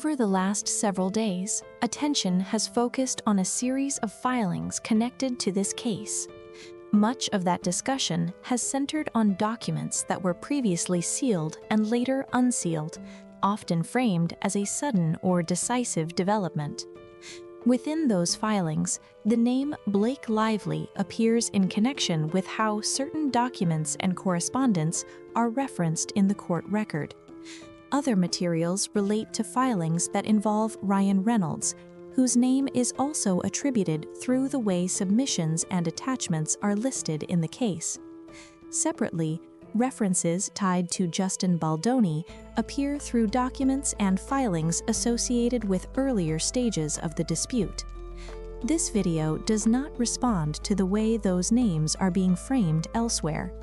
Over the last several days, attention has focused on a series of filings connected to this case. Much of that discussion has centered on documents that were previously sealed and later unsealed, often framed as a sudden or decisive development. Within those filings, the name Blake Lively appears in connection with how certain documents and correspondence are referenced in the court record. Other materials relate to filings that involve Ryan Reynolds, whose name is also attributed through the way submissions and attachments are listed in the case. Separately, references tied to Justin Baldoni appear through documents and filings associated with earlier stages of the dispute. This video does not respond to the way those names are being framed elsewhere.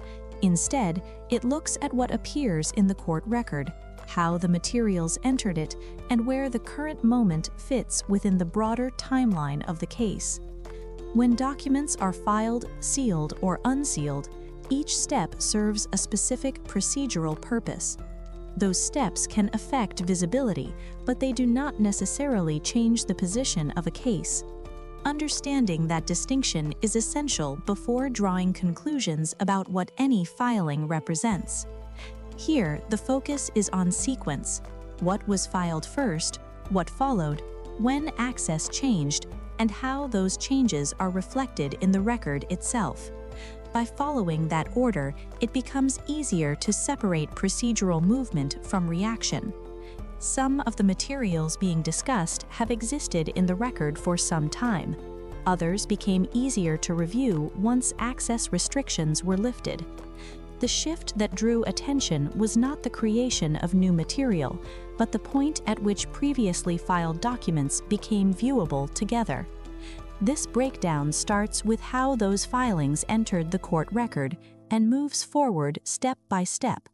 Instead, it looks at what appears in the court record, how the materials entered it, and where the current moment fits within the broader timeline of the case. When documents are filed, sealed, or unsealed, each step serves a specific procedural purpose. Those steps can affect visibility, but they do not necessarily change the position of a case. Understanding that distinction is essential before drawing conclusions about what any filing represents. Here, the focus is on sequence: what was filed first, what followed, when access changed, and how those changes are reflected in the record itself. By following that order, it becomes easier to separate procedural movement from reaction. Some of the materials being discussed have existed in the record for some time. Others became easier to review once access restrictions were lifted. The shift that drew attention was not the creation of new material, but the point at which previously filed documents became viewable together. This breakdown starts with how those filings entered the court record and moves forward step by step.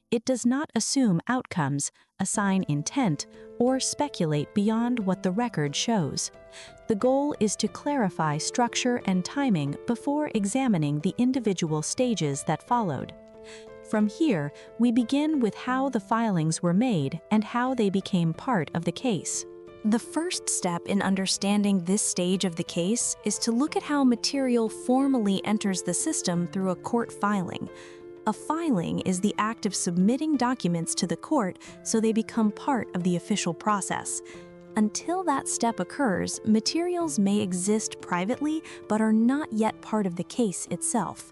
It does not assume outcomes, assign intent, or speculate beyond what the record shows. The goal is to clarify structure and timing before examining the individual stages that followed. From here, we begin with how the filings were made and how they became part of the case. The first step in understanding this stage of the case is to look at how material formally enters the system through a court filing. A filing is the act of submitting documents to the court so they become part of the official process. Until that step occurs, materials may exist privately but are not yet part of the case itself.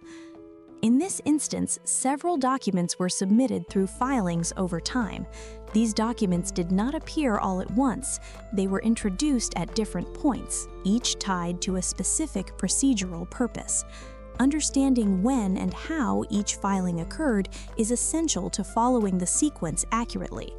In this instance, several documents were submitted through filings over time. These documents did not appear all at once. They were introduced at different points, each tied to a specific procedural purpose. Understanding when and how each filing occurred is essential to following the sequence accurately.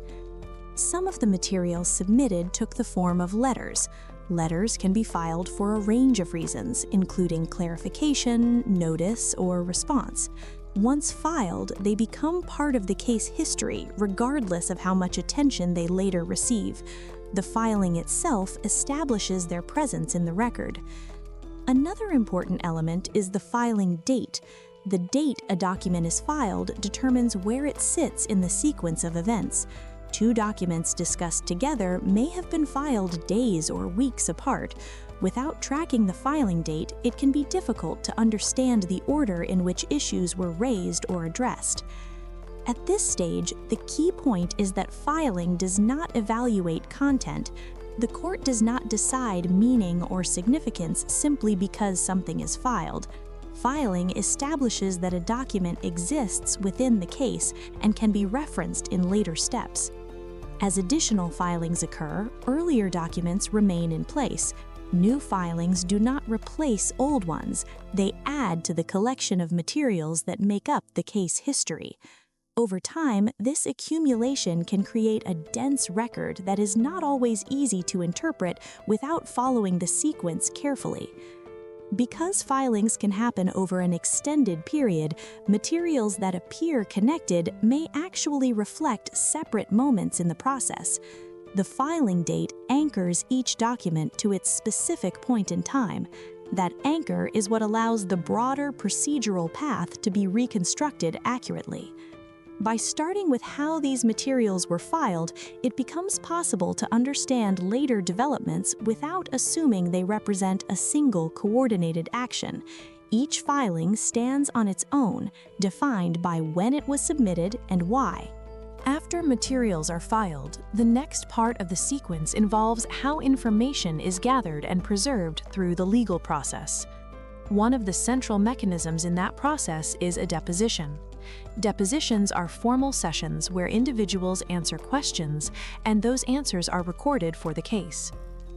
Some of the materials submitted took the form of letters. Letters can be filed for a range of reasons, including clarification, notice, or response. Once filed, they become part of the case history, regardless of how much attention they later receive. The filing itself establishes their presence in the record. Another important element is the filing date. The date a document is filed determines where it sits in the sequence of events. Two documents discussed together may have been filed days or weeks apart. Without tracking the filing date, it can be difficult to understand the order in which issues were raised or addressed. At this stage, the key point is that filing does not evaluate content. The court does not decide meaning or significance simply because something is filed. Filing establishes that a document exists within the case and can be referenced in later steps. As additional filings occur, earlier documents remain in place. New filings do not replace old ones. They add to the collection of materials that make up the case history. Over time, this accumulation can create a dense record that is not always easy to interpret without following the sequence carefully. Because filings can happen over an extended period, materials that appear connected may actually reflect separate moments in the process. The filing date anchors each document to its specific point in time. That anchor is what allows the broader procedural path to be reconstructed accurately. By starting with how these materials were filed, it becomes possible to understand later developments without assuming they represent a single coordinated action. Each filing stands on its own, defined by when it was submitted and why. After materials are filed, the next part of the sequence involves how information is gathered and preserved through the legal process. One of the central mechanisms in that process is a deposition. Depositions are formal sessions where individuals answer questions, and those answers are recorded for the case.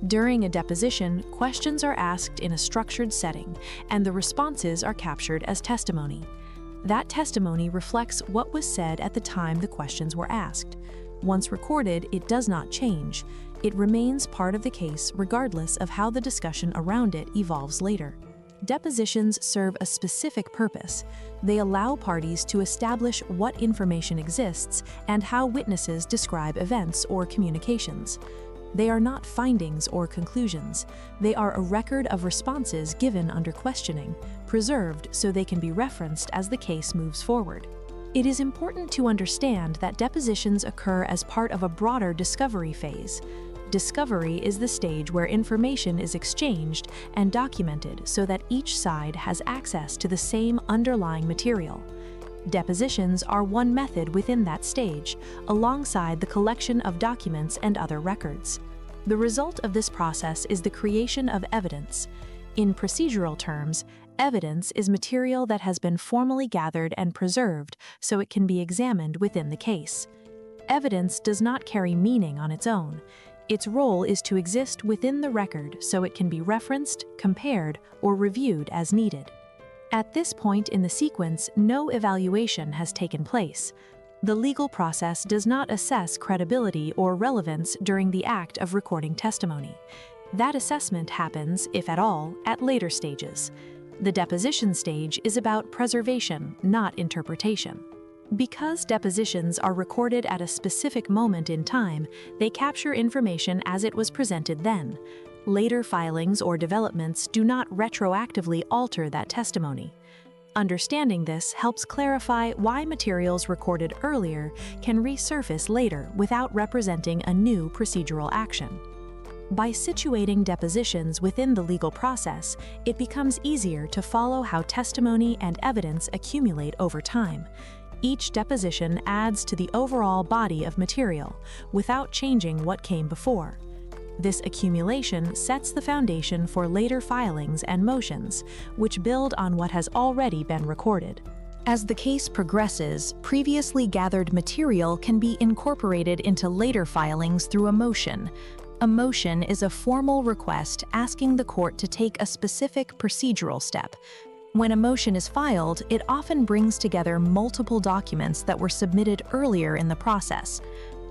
During a deposition, questions are asked in a structured setting, and the responses are captured as testimony. That testimony reflects what was said at the time the questions were asked. Once recorded, it does not change. It remains part of the case regardless of how the discussion around it evolves later. Depositions serve a specific purpose. They allow parties to establish what information exists and how witnesses describe events or communications. They are not findings or conclusions. They are a record of responses given under questioning, preserved so they can be referenced as the case moves forward. It is important to understand that depositions occur as part of a broader discovery phase. Discovery is the stage where information is exchanged and documented so that each side has access to the same underlying material. Depositions are one method within that stage, alongside the collection of documents and other records. The result of this process is the creation of evidence. In procedural terms, evidence is material that has been formally gathered and preserved so it can be examined within the case. Evidence does not carry meaning on its own. Its role is to exist within the record so it can be referenced, compared, or reviewed as needed. At this point in the sequence, no evaluation has taken place. The legal process does not assess credibility or relevance during the act of recording testimony. That assessment happens, if at all, at later stages. The deposition stage is about preservation, not interpretation. Because depositions are recorded at a specific moment in time, they capture information as it was presented then. Later filings or developments do not retroactively alter that testimony. Understanding this helps clarify why materials recorded earlier can resurface later without representing a new procedural action. By situating depositions within the legal process, it becomes easier to follow how testimony and evidence accumulate over time. Each deposition adds to the overall body of material without changing what came before. This accumulation sets the foundation for later filings and motions, which build on what has already been recorded. As the case progresses, previously gathered material can be incorporated into later filings through a motion. A motion is a formal request asking the court to take a specific procedural step. When a motion is filed, it often brings together multiple documents that were submitted earlier in the process.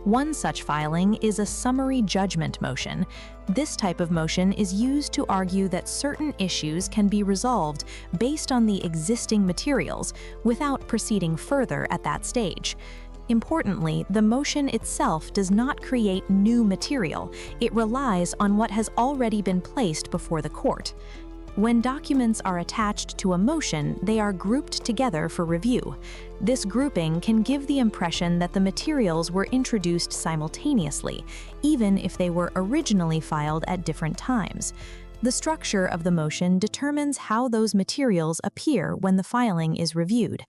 One such filing is a summary judgment motion. This type of motion is used to argue that certain issues can be resolved based on the existing materials without proceeding further at that stage. Importantly, the motion itself does not create new material. It relies on what has already been placed before the court. When documents are attached to a motion, they are grouped together for review. This grouping can give the impression that the materials were introduced simultaneously, even if they were originally filed at different times. The structure of the motion determines how those materials appear when the filing is reviewed.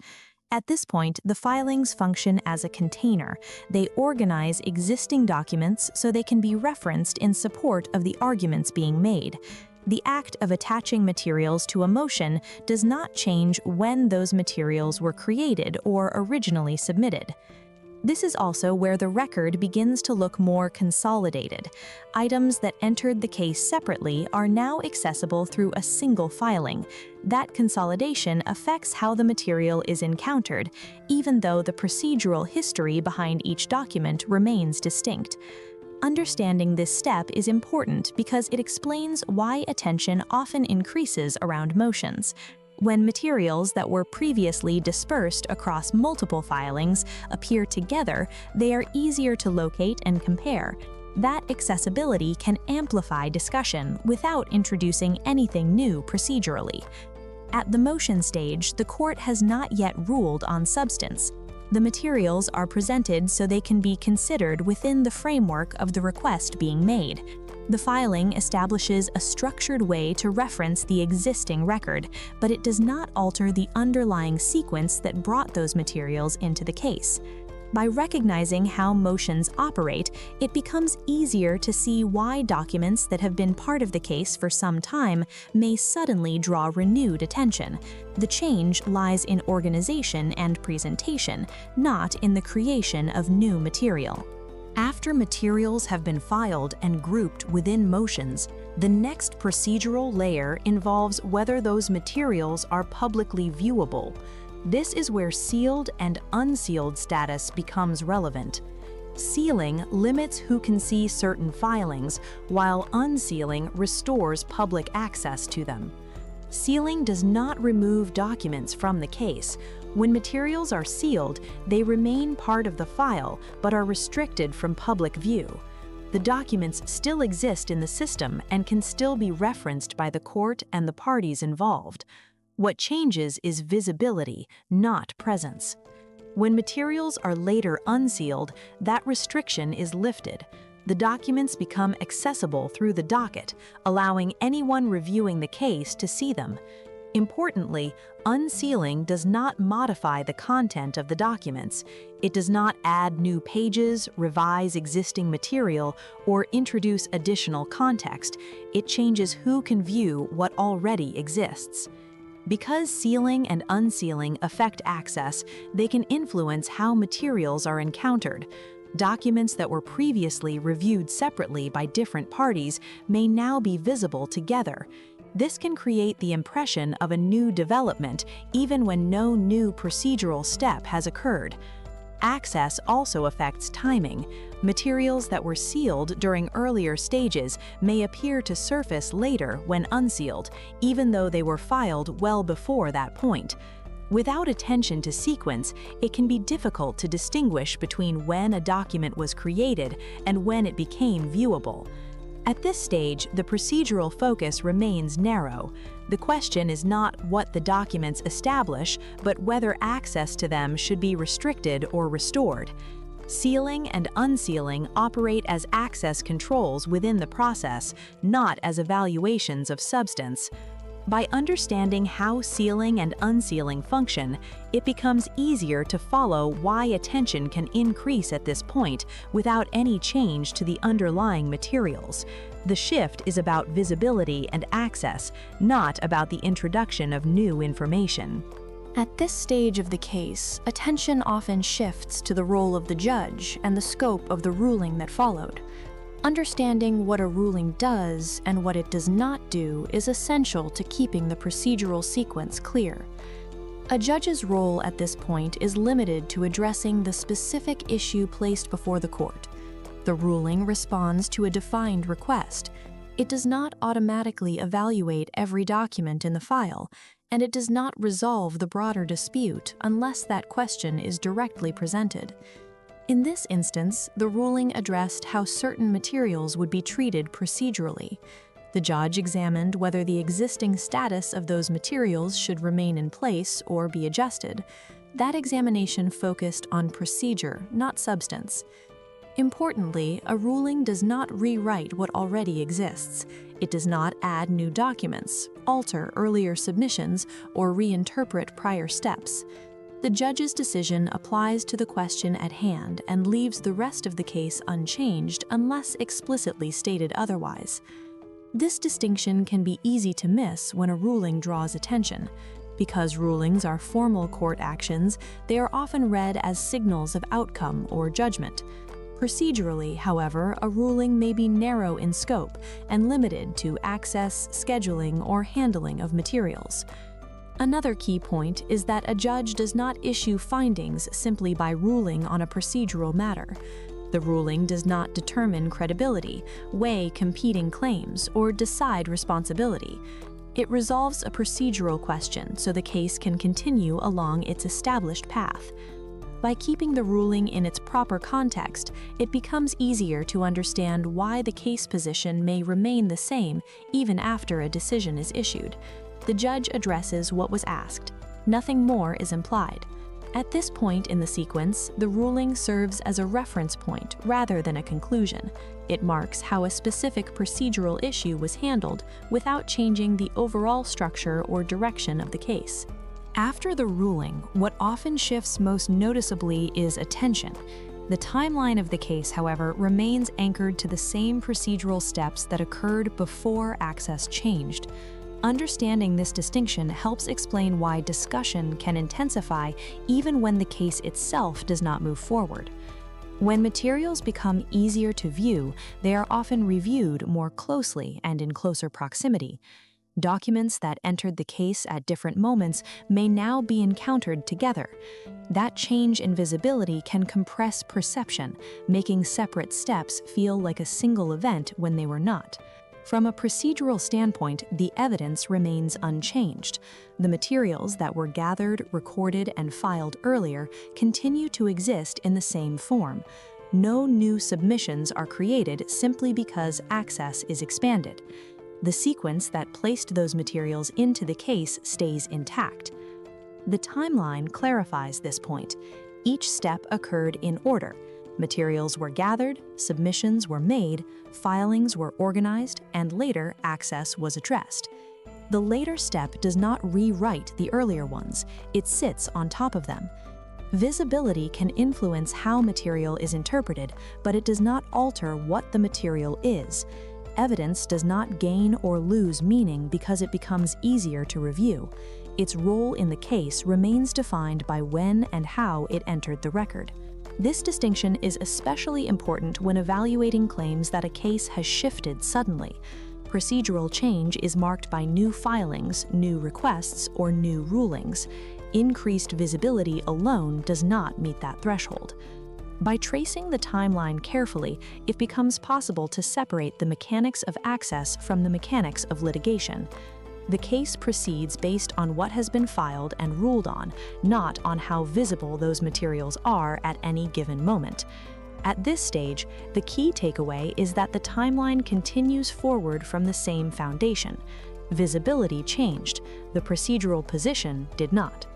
At this point, the filings function as a container. They organize existing documents so they can be referenced in support of the arguments being made. The act of attaching materials to a motion does not change when those materials were created or originally submitted. This is also where the record begins to look more consolidated. Items that entered the case separately are now accessible through a single filing. That consolidation affects how the material is encountered, even though the procedural history behind each document remains distinct. Understanding this step is important because it explains why attention often increases around motions. When materials that were previously dispersed across multiple filings appear together, they are easier to locate and compare. That accessibility can amplify discussion without introducing anything new procedurally. At the motion stage, the court has not yet ruled on substance. The materials are presented so they can be considered within the framework of the request being made. The filing establishes a structured way to reference the existing record, but it does not alter the underlying sequence that brought those materials into the case. By recognizing how motions operate, it becomes easier to see why documents that have been part of the case for some time may suddenly draw renewed attention. The change lies in organization and presentation, not in the creation of new material. After materials have been filed and grouped within motions, the next procedural layer involves whether those materials are publicly viewable. This is where sealed and unsealed status becomes relevant. Sealing limits who can see certain filings, while unsealing restores public access to them. Sealing does not remove documents from the case. When materials are sealed, they remain part of the file but are restricted from public view. The documents still exist in the system and can still be referenced by the court and the parties involved. What changes is visibility, not presence. When materials are later unsealed, that restriction is lifted. The documents become accessible through the docket, allowing anyone reviewing the case to see them. Importantly, unsealing does not modify the content of the documents. It does not add new pages, revise existing material, or introduce additional context. It changes who can view what already exists. Because sealing and unsealing affect access, they can influence how materials are encountered. Documents that were previously reviewed separately by different parties may now be visible together. This can create the impression of a new development even when no new procedural step has occurred. Access also affects timing. Materials that were sealed during earlier stages may appear to surface later when unsealed, even though they were filed well before that point. Without attention to sequence, it can be difficult to distinguish between when a document was created and when it became viewable. At this stage, the procedural focus remains narrow. The question is not what the documents establish, but whether access to them should be restricted or restored. Sealing and unsealing operate as access controls within the process, not as evaluations of substance. By understanding how sealing and unsealing function, it becomes easier to follow why attention can increase at this point without any change to the underlying materials. The shift is about visibility and access, not about the introduction of new information. At this stage of the case, attention often shifts to the role of the judge and the scope of the ruling that followed. Understanding what a ruling does and what it does not do is essential to keeping the procedural sequence clear. A judge's role at this point is limited to addressing the specific issue placed before the court. The ruling responds to a defined request. It does not automatically evaluate every document in the file, and it does not resolve the broader dispute unless that question is directly presented. In this instance, the ruling addressed how certain materials would be treated procedurally. The judge examined whether the existing status of those materials should remain in place or be adjusted. That examination focused on procedure, not substance. Importantly, a ruling does not rewrite what already exists. It does not add new documents, alter earlier submissions, or reinterpret prior steps. The judge's decision applies to the question at hand and leaves the rest of the case unchanged unless explicitly stated otherwise. This distinction can be easy to miss when a ruling draws attention. Because rulings are formal court actions, they are often read as signals of outcome or judgment. Procedurally, however, a ruling may be narrow in scope and limited to access, scheduling, or handling of materials. Another key point is that a judge does not issue findings simply by ruling on a procedural matter. The ruling does not determine credibility, weigh competing claims, or decide responsibility. It resolves a procedural question so the case can continue along its established path. By keeping the ruling in its proper context, it becomes easier to understand why the case position may remain the same even after a decision is issued. The judge addresses what was asked. Nothing more is implied. At this point in the sequence, the ruling serves as a reference point rather than a conclusion. It marks how a specific procedural issue was handled without changing the overall structure or direction of the case. After the ruling, what often shifts most noticeably is attention. The timeline of the case, however, remains anchored to the same procedural steps that occurred before access changed. Understanding this distinction helps explain why discussion can intensify even when the case itself does not move forward. When materials become easier to view, they are often reviewed more closely and in closer proximity. Documents that entered the case at different moments may now be encountered together. That change in visibility can compress perception, making separate steps feel like a single event when they were not. From a procedural standpoint, the evidence remains unchanged. The materials that were gathered, recorded, and filed earlier continue to exist in the same form. No new submissions are created simply because access is expanded. The sequence that placed those materials into the case stays intact. The timeline clarifies this point. Each step occurred in order. Materials were gathered, submissions were made, filings were organized, and later access was addressed. The later step does not rewrite the earlier ones, it sits on top of them. Visibility can influence how material is interpreted, but it does not alter what the material is. Evidence does not gain or lose meaning because it becomes easier to review. Its role in the case remains defined by when and how it entered the record. This distinction is especially important when evaluating claims that a case has shifted suddenly. Procedural change is marked by new filings, new requests, or new rulings. Increased visibility alone does not meet that threshold. By tracing the timeline carefully, it becomes possible to separate the mechanics of access from the mechanics of litigation. The case proceeds based on what has been filed and ruled on, not on how visible those materials are at any given moment. At this stage, the key takeaway is that the timeline continues forward from the same foundation. Visibility changed, the procedural position did not.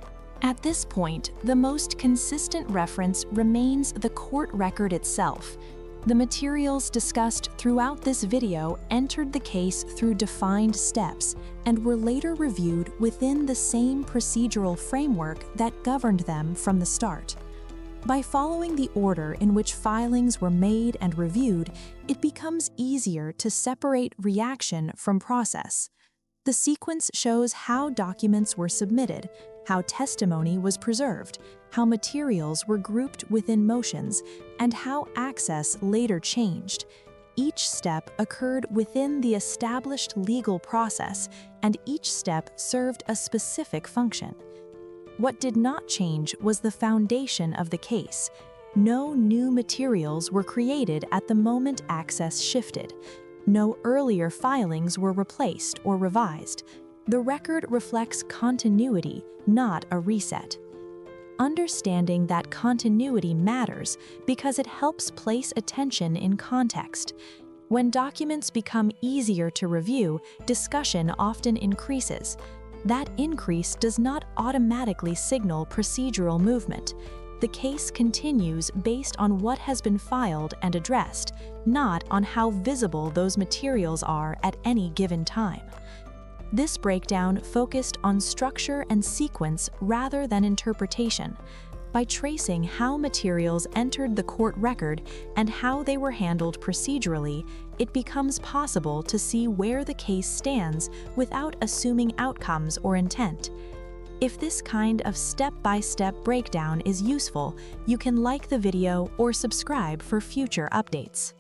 At this point, the most consistent reference remains the court record itself. The materials discussed throughout this video entered the case through defined steps and were later reviewed within the same procedural framework that governed them from the start. By following the order in which filings were made and reviewed, it becomes easier to separate reaction from process. The sequence shows how documents were submitted, how testimony was preserved, how materials were grouped within motions, and how access later changed. Each step occurred within the established legal process, and each step served a specific function. What did not change was the foundation of the case. No new materials were created at the moment access shifted. No earlier filings were replaced or revised. The record reflects continuity, not a reset. Understanding that continuity matters because it helps place attention in context. When documents become easier to review, discussion often increases. That increase does not automatically signal procedural movement. The case continues based on what has been filed and addressed, not on how visible those materials are at any given time. This breakdown focused on structure and sequence rather than interpretation. By tracing how materials entered the court record and how they were handled procedurally, it becomes possible to see where the case stands without assuming outcomes or intent. If this kind of step-by-step breakdown is useful, you can like the video or subscribe for future updates.